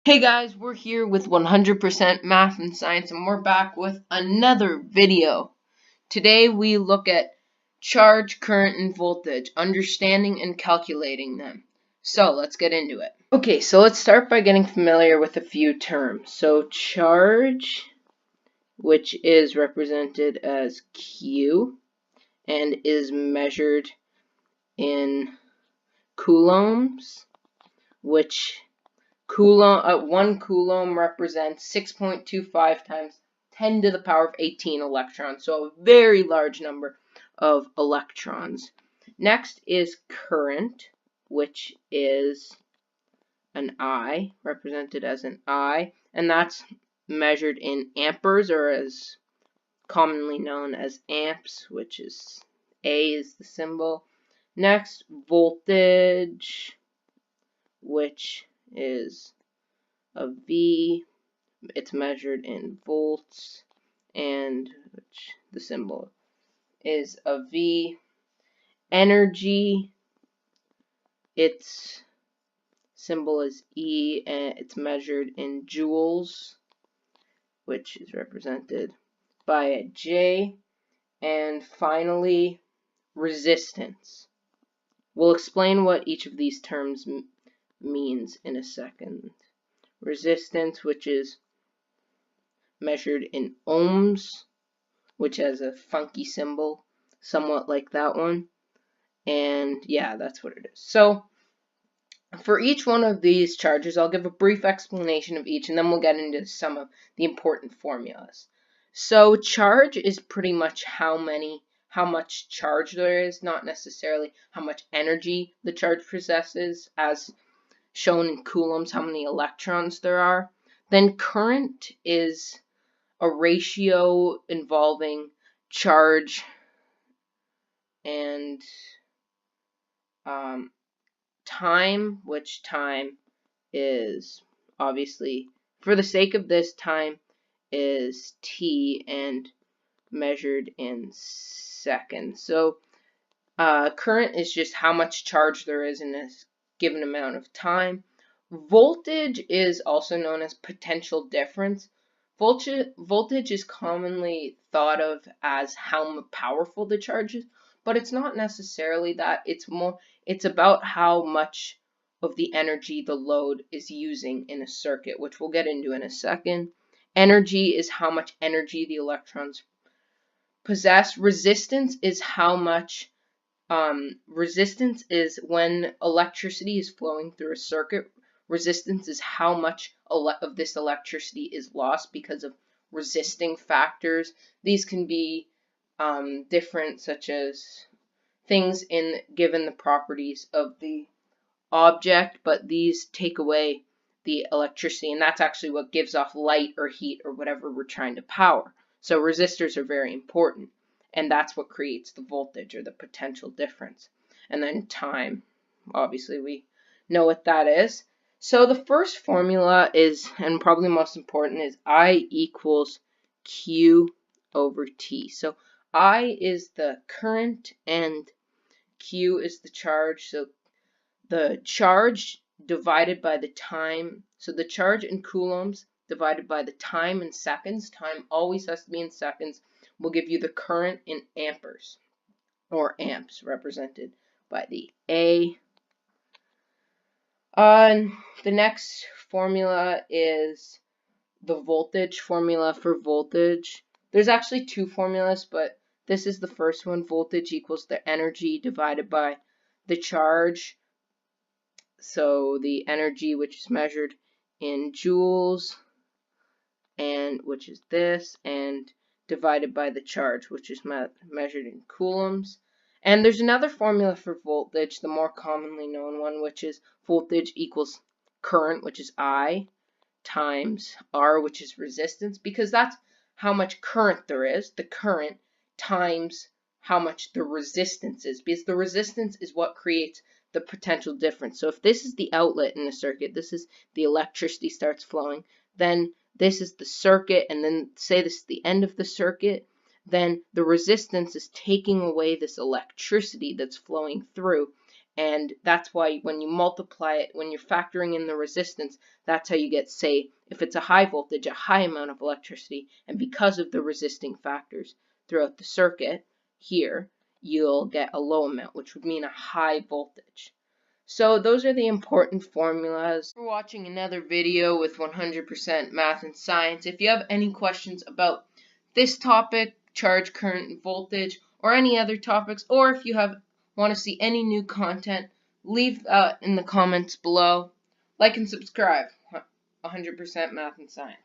Hey guys, we're here with 100% Math and Science, and we're back with another video. Today we look at charge, current, and voltage, understanding and calculating them. So let's get into it. Okay, so let's start by getting familiar with a few terms. So charge, which is represented as Q and is measured in coulombs, which 1 coulomb represents 6.25 times 10 to the power of 18 electrons, so a very large number of electrons. Next is current, which is an I, represented as an I, and that's measured in amperes, or as commonly known as amps, which is A is the symbol. Next, voltage, which is a V, it's measured in volts, and which the symbol is a V. Energy, its symbol is E, and it's measured in joules, which is represented by a J. And finally, resistance. We'll explain what each of these terms means in a second. Resistance, which is measured in ohms, which has a funky symbol, somewhat like that one. And yeah, that's what it is. So for each one of these charges, I'll give a brief explanation of each, and then we'll get into some of the important formulas. So charge is pretty much how much charge there is, not necessarily how much energy the charge possesses, as shown in coulombs, how many electrons there are. Then current is a ratio involving charge and time, which time is obviously, for the sake of this, time is t and measured in seconds. So current is just how much charge there is in a given amount of time. Voltage is also known as potential difference. Voltage is commonly thought of as how powerful the charge is, but it's not necessarily that. It's about how much of the energy the load is using in a circuit, which we'll get into in a second. Energy is how much energy the electrons possess. Resistance is how much resistance is when electricity is flowing through a circuit. Resistance is how much of this electricity is lost because of resisting factors. These can be different, such as things given the properties of the object, but these take away the electricity, and that's actually what gives off light or heat or whatever we're trying to power. So resistors are very important, and that's what creates the voltage or the potential difference. And then time, obviously we know what that is. So the first formula is, and probably most important, is I equals Q over T. So I is the current and Q is the charge. So the charge divided by the time, so the charge in coulombs divided by the time in seconds, time always has to be in seconds, will give you the current in amperes, or amps, represented by the A. The next formula is the voltage formula for voltage. There's actually two formulas, but this is the first one. Voltage equals the energy divided by the charge. So the energy, which is measured in joules, and which is this, and divided by the charge, which is measured in coulombs. And there's another formula for voltage, the more commonly known one, which is voltage equals current, which is I, times R, which is resistance, because that's how much current there is, the current, times how much the resistance is, because the resistance is what creates the potential difference. So if this is the outlet in a circuit, this is the electricity starts flowing, then this is the circuit, and then say this is the end of the circuit, then the resistance is taking away this electricity that's flowing through, And that's why when you multiply it, when you're factoring in the resistance, that's how you get, say, if it's a high voltage, a high amount of electricity, and because of the resisting factors throughout the circuit here, you'll get a low amount, which would mean a high voltage. So those are the important formulas. For watching another video with 100% math and science. If you have any questions about this topic, charge, current, and voltage, or any other topics, or if you want to see any new content, leave in the comments below. Like and subscribe. 100% math and science.